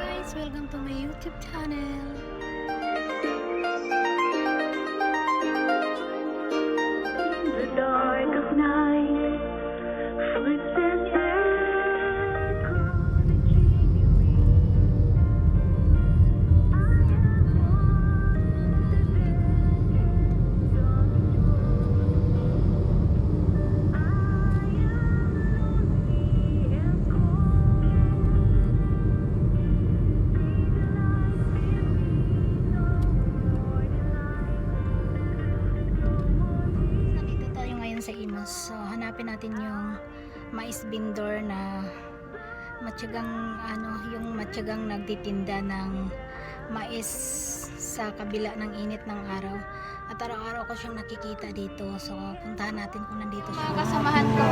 guys! Welcome to my YouTube channel. The dark of night, footsteps echo the dreamy. I have walked the dead ends of the road. I am lonely and cold. Be the light, fill me no more delight, no more peace. Nandito tayo ngayon sa Imus. So, hanapin natin yung mais vendor na matyagang nagtitinda ng mais sa kabila ng init ng araw. At araw-araw ko siyang nakikita dito. So, puntahan natin kung nandito siya. Mga kasamahan ko.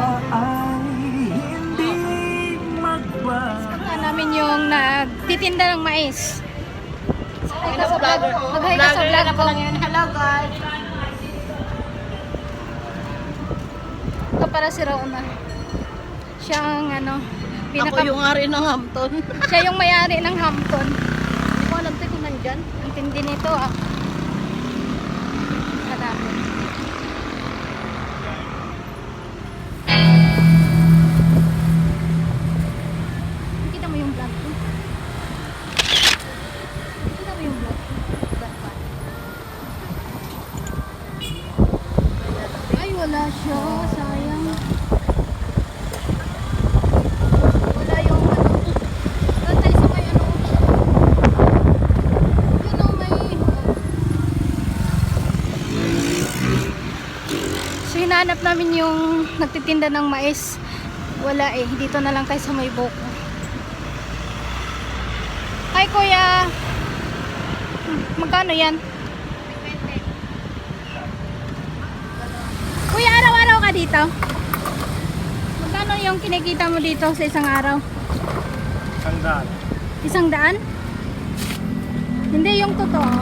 Puntahan namin yung nagtitinda ng mais. Mag-hi ka sa vlog. Mag-hi ka sa vlog ko. Hello guys. Ito para si Rona. Siya ang Ako yung ari ng Hampton. siya yung may-ari ng Hampton. Hindi ko alam kung nandyan. Ang tindi nito Hanapin. Kita mo yung vlog ko? Kita mo yung vlog ko? Ay, wala siya. Sayang. Wala yung Doon tayo sa may Yun o, may So, hinahanap namin yung nagtitinda ng mais. Wala eh. Dito na lang tayo sa may boko. Hi, kuya. Magkano yan? Kuya, araw-araw ka dito? Magkano yung kinikita mo dito sa isang araw? 100. 100? Hindi yung totoo.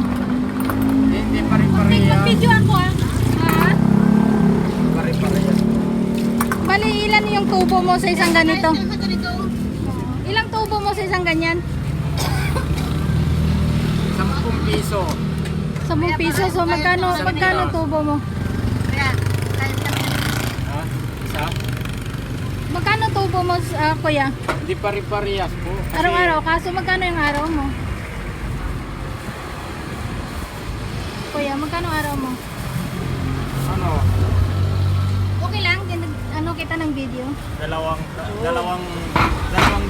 Hindi pare-pareha. Mag-video ako Ha? Pare-pareha. Bali, ilan yung tubo mo sa isang ganito? Ilang tubo mo sa isang ganyan? 10 piso. 10 piso. So, magkano tubo mo? Ha? Isa? Magkano tubo mo, kuya? Hindi pare-parehas po. Kasi Araw-araw. Kaso, magkano yung araw mo? Kuya, magkano araw mo? Ano? Okay lang. Kita ng video. Dalawang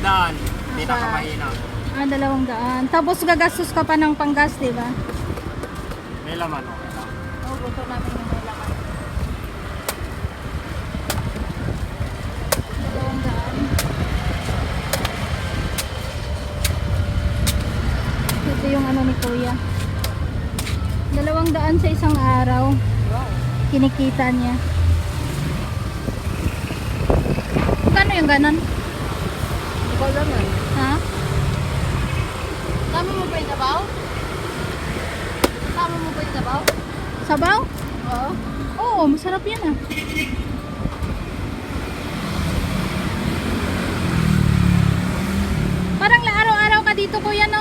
daan. Pinakamahina. 200. Tapos, gagastos ka pa ng panggas, di ba? May laman okay lang. Oo, gusto namin yung may laman. 200. Ito yung ni kuya. 200 sa isang araw. Kinikita niya. Magkano yung ganon? Hindi ko alam eh. Ha? Tama mo ba yung sabaw? Tama mo ba yung sabaw? Sabaw? Oo. Oo, masarap yan Parang araw-araw ka dito kuya, no?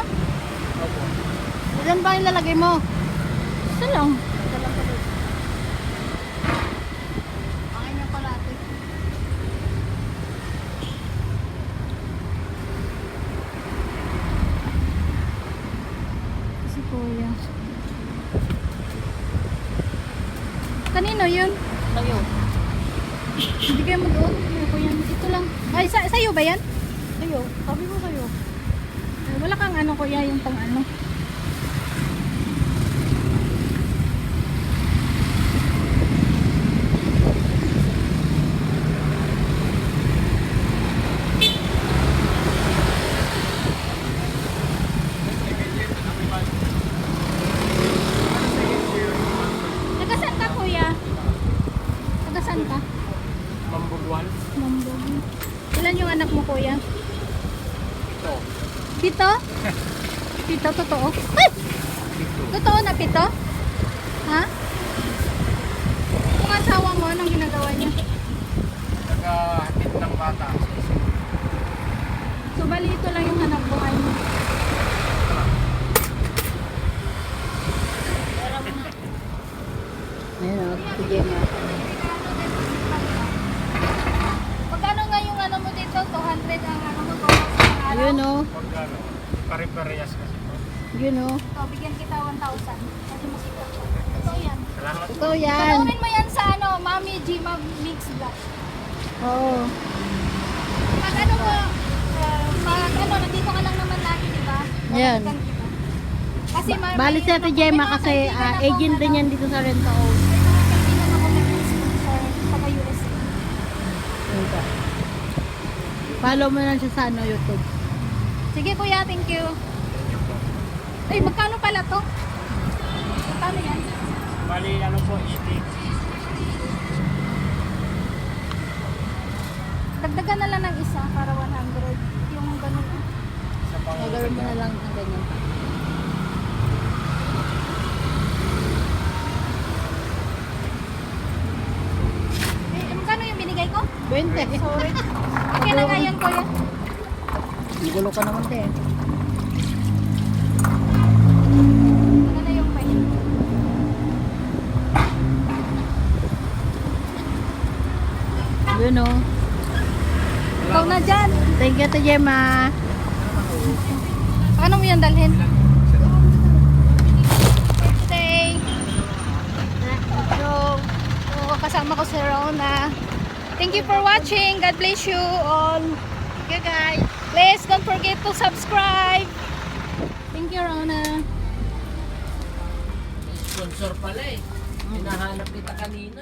Opo. Ilan ba yung lalagay mo? Ito lang. Akin yung palate. Si kuya. Kanino yun? Tayo. Hindi kayo mag-on. Kuya, ito lang. Ay, sa'yo ba yan? Tayo. Sabi mo tayo. Ay, wala kang kuya, yung pang Tagasan ka kuya? Tagasan ka? Mambubuan. Mambog. Ilan yung anak mo kuya? Ito. Pito? Pito, totoo? Ay! Ito. Totoo na pito? Ha? Kung asawa mo, anong ginagawa niya? Naghahatid ng bata. So, bali ito lang yung hanap buhay mo. Gemma. Magkano nga yung ano mo dito? 200 ang ano mo, 200 ang araw. Yun o. Pag ano, pare-parehas kasi po. Yun o. Ito, bigyan kita 1,000. Kasi masipag ko. Ito yan. Salamat po. Ito yan. Panoorin mo yan sa ano, Mami Gima Mix Vlog. Oo. Pag ano mo, pag ano, nandito ka lang naman lagi, di ba? Yan. Babalikan kita. Kasi Bali si Ate Gemma kasi agent din yan dito sa Renta Own. May mga kaibigan ako nag-sponsor sa USA. Follow mo lang siya sa ano, YouTube. Sige kuya, thank you. Ay, magkano pala to? Magkano yan? Bali, ano po, 80. Dagdagan na lang ng isa para 100. Yung ganun. Sa pang... Gagawin mo na lang ang ganyan. Magkano yung binigay ko? 20. Sorry. Okay na nga yun kuya. Gulo ka naman te. Ano na yung pay? Yun o. Ikaw na dyan. Thank you Ate Gemma. Paano mo yan dalhin? Today. So, kasama ko si Rona. Thank you for watching. God bless you all. Okay guys. Please don't forget to subscribe. Thank you, Rona. Sponsor pala eh. Hinahanap kita kanina.